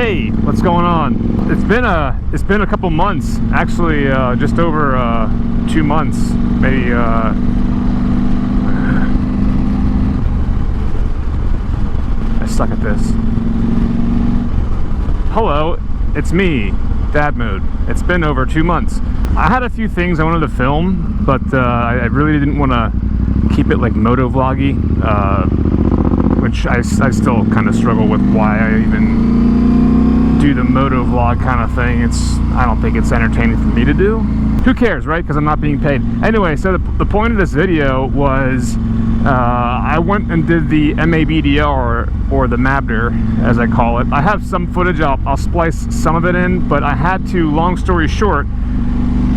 Hey, what's going on? It's been a couple months, actually, just over 2 months, maybe. I suck at this. Hello, it's me, Dad Mode. It's been over 2 months. I had a few things I wanted to film, but I really didn't want to keep it like moto vloggy, which I still kind of struggle with why I even do the moto vlog kind of thing. I don't think it's entertaining for me to do. Who cares, right? Because I'm not being paid. Anyway, so the point of this video was I went and did the MABDR, or the MABDR as I call it. I have some footage, I'll splice some of it in, but I had to, long story short,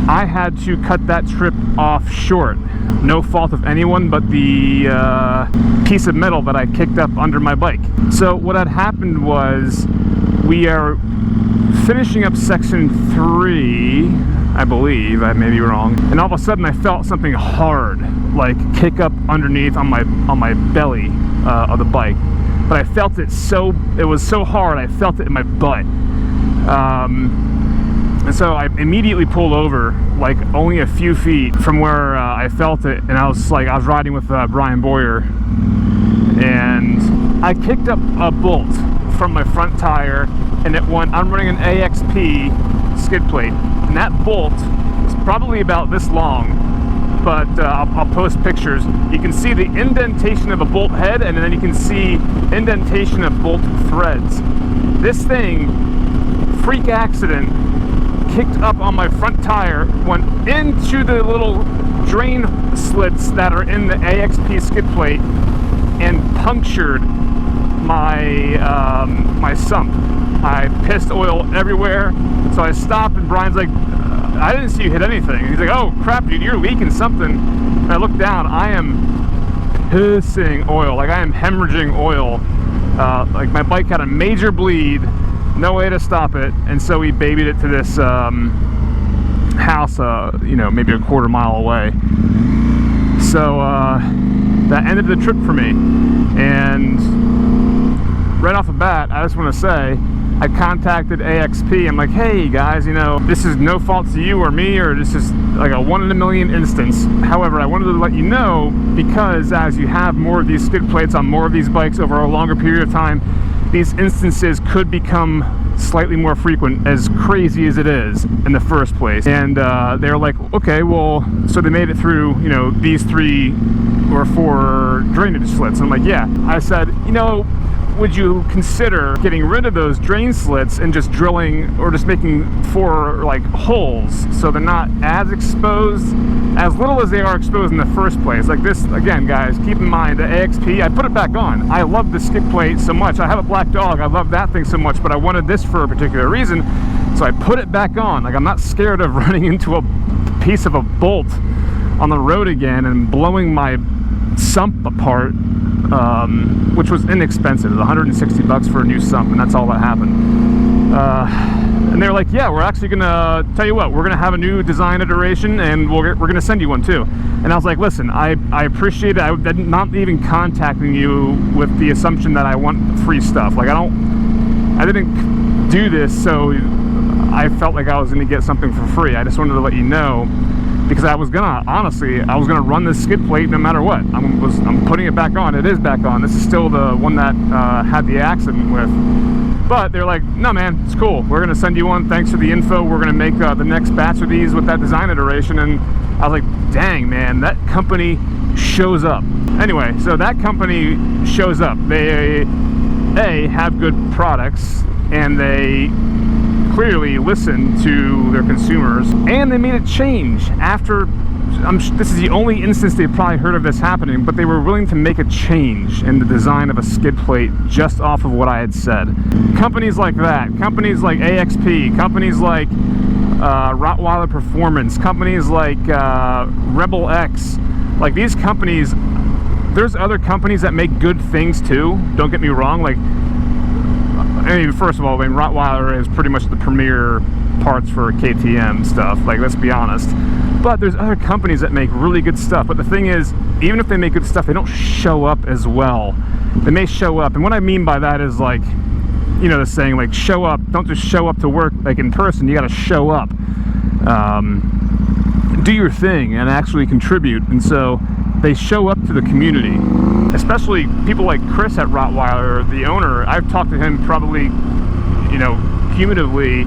I had to cut that trip off short. No fault of anyone but the piece of metal that I kicked up under my bike. So what had happened was, we are finishing up section 3, I believe, I may be wrong, and all of a sudden I felt something hard, like kick up underneath on my belly of the bike. But I felt it it was so hard, I felt it in my butt. And so I immediately pulled over, like only a few feet from where I felt it, and I was riding with Brian Boyer, and I kicked up a bolt from my front tire, and I'm running an AXP skid plate, and that bolt is probably about this long, but I'll post pictures. You can see the indentation of a bolt head, and then you can see indentation of bolt threads. This thing, freak accident, kicked up on my front tire, went into the little drain slits that are in the AXP skid plate, and punctured my sump. I pissed oil everywhere, so I stopped, and Brian's like, I didn't see you hit anything. He's like, oh crap, dude, you're leaking something. And I look down, I am pissing oil, like I am hemorrhaging oil. Like my bike had a major bleed, no way to stop it, and so we babied it to this house, maybe a quarter mile away. So that ended the trip for me, and right off the bat, I just want to say, I contacted AXP. I'm like, hey guys, this is no fault to you or me, or this is like a 1 in a million instance. However, I wanted to let you know, because as you have more of these skid plates on more of these bikes over a longer period of time, these instances could become slightly more frequent, as crazy as it is in the first place. And they're like, okay, well, so they made it through, these 3 or 4 drainage slits. I'm like, yeah. I said, would you consider getting rid of those drain slits and just drilling, or just making 4 holes, so they're not as exposed, as little as they are exposed in the first place? Like this, again guys, keep in mind, the AXP, I put it back on. I love the skid plate so much. I have a black dog, I love that thing so much, but I wanted this for a particular reason, so I put it back on. Like, I'm not scared of running into a piece of a bolt on the road again and blowing my sump apart, which was inexpensive. It was $160 for a new sump, and that's all that happened. And they're like, yeah, we're actually gonna tell you what, we're gonna have a new design iteration, and we're gonna send you one too. And I was like, listen, I appreciate it. I'm not even contacting you with the assumption that I want free stuff. Like, I didn't do this so I felt like I was gonna get something for free. I just wanted to let you know, because I was gonna run this skid plate no matter what. I'm putting it back on. It is back on. This is still the one that had the accident with. But they're like, no man, it's cool. We're gonna send you one. Thanks for the info. We're gonna make the next batch of these with that design iteration. And I was like, dang man, that company shows up. Anyway, so that company shows up. They have good products, and they clearly listen to their consumers, and they made a change after. This is the only instance they've probably heard of this happening, but they were willing to make a change in the design of a skid plate just off of what I had said. Companies like that, companies like AXP, companies like Rottweiler Performance, companies like Rebel X, like these companies, there's other companies that make good things too, don't get me wrong. Like, I mean, first of all, Rottweiler is pretty much the premier parts for KTM stuff, like, let's be honest. But there's other companies that make really good stuff. But the thing is, even if they make good stuff, they don't show up as well. They may show up, and what I mean by that is, like, you know, the saying, like, show up. Don't just show up to work, like, in person. You got to show up. Do your thing and actually contribute. And so they show up to the community, especially people like Chris at Rottweiler, the owner. I've talked to him probably, you know, cumulatively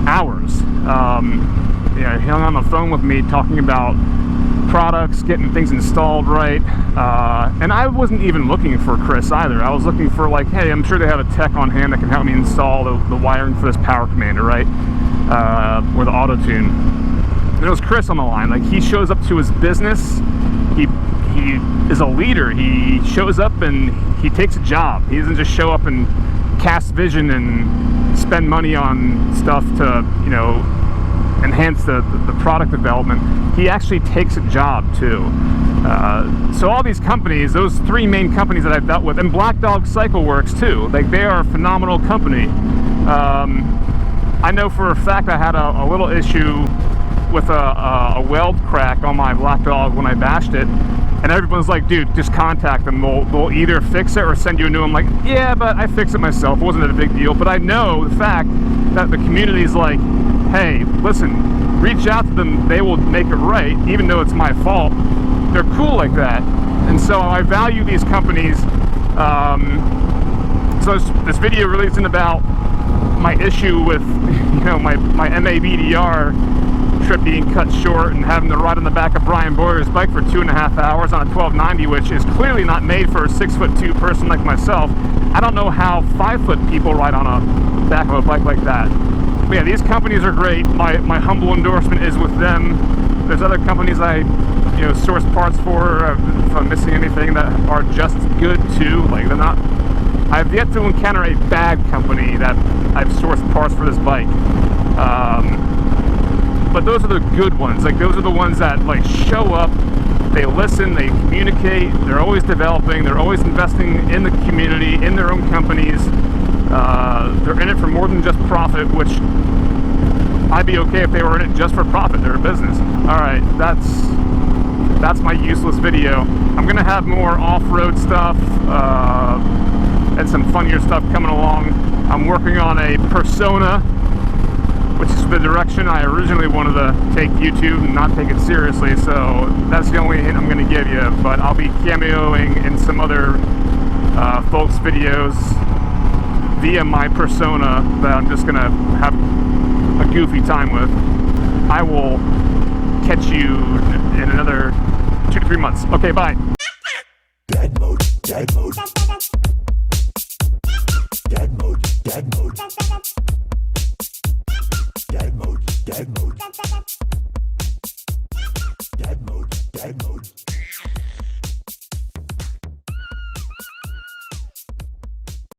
hours. Yeah, he hung on the phone with me talking about products, getting things installed right. And I wasn't even looking for Chris either. I was looking for, like, hey, I'm sure they have a tech on hand that can help me install the wiring for this power commander, right? Or the auto tune. And it was Chris on the line. Like, he shows up to his business. He is a leader. He shows up and he takes a job. He doesn't just show up and cast vision and spend money on stuff to, you know, enhance the product development. He actually takes a job too. So all these companies, those three main companies that I've dealt with, and Black Dog Cycle Works too, like, they are a phenomenal company. I know for a fact I had a little issue with a weld crack on my Black Dog when I bashed it, and everyone's like, dude, just contact them. They'll either fix it or send you a new one. I'm like, yeah, but I fixed it myself. It wasn't a big deal. But I know the fact that the community's like, hey, listen, reach out to them. They will make it right, even though it's my fault. They're cool like that. And so I value these companies. So this video really isn't about my issue with, you know, my MABDR trip being cut short and having to ride on the back of Brian Boyer's bike for 2.5 hours on a 1290, which is clearly not made for a 6'2" person like myself. I don't know how 5-foot people ride on a back of a bike like that. But yeah, these companies are great. My humble endorsement is with them. There's other companies I, you know, source parts for, if I'm missing anything, that are just good too. Like, they're not. I've yet to encounter a bad company that I've sourced parts for this bike. But those are the good ones. Like, those are the ones that, like, show up, they listen, they communicate, they're always developing, they're always investing in the community, in their own companies. They're in it for more than just profit, which I'd be okay if they were in it just for profit. They're a business. Alright, that's my useless video. I'm gonna have more off-road stuff, and some funnier stuff coming along. I'm working on a persona, which is the direction I originally wanted to take YouTube and not take it seriously, so that's the only hint I'm going to give you. But I'll be cameoing in some other folks' videos via my persona that I'm just going to have a goofy time with. I will catch you in another 2 to 3 months. Okay, bye. Dad mode, dad mode.